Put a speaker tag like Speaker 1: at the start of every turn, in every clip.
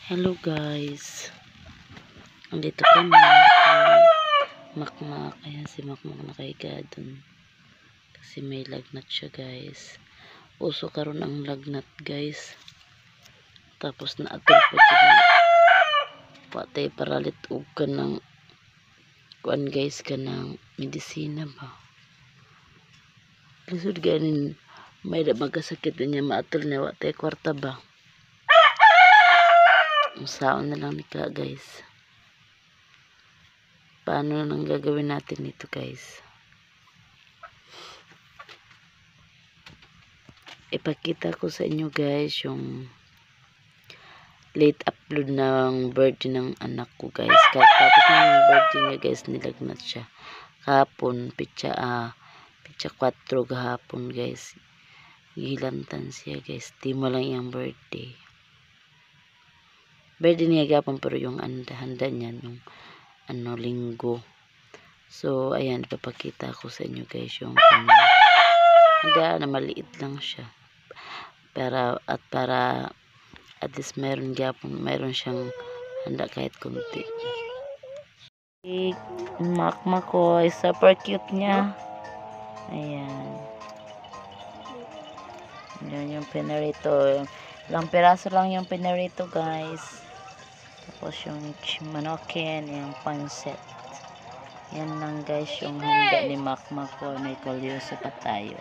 Speaker 1: Hello guys, andito kami kay Makmak. Ayan si Makmak nakahiga dun kasi may lagnat siya guys. Uso karon ang lagnat guys, tapos naatol pa dyan patay paralit og kanang kuan guys, kanang medisina ba lisod ganin may magkasakit niya, maatol niya watay kwarta ba. Usaon na lang nika guys, paano nang gagawin natin ito guys. Ipakita ko sa inyo guys yung late upload ng birthday ng anak ko guys. Tapos na yung birthday niya guys, nilagnat siya kahapon, pitsa 4 gahapon guys, gilantan siya guys. Di mo lang yung birthday niya gapon, pero yung handa niya nung linggo. So ayan, ipapakita ko sa inyo guys yung handa na maliit lang siya para at least meron siyang handa kahit kunti. Makmak ko, super cute niya. Ayan, yan yung pinarito, ilang piraso lang yung pinarito guys. Tapos yung manokin, yung pansit. Yan lang guys yung handa ni Makmak ko. May kalyoso pa tayo.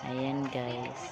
Speaker 1: Ayan guys.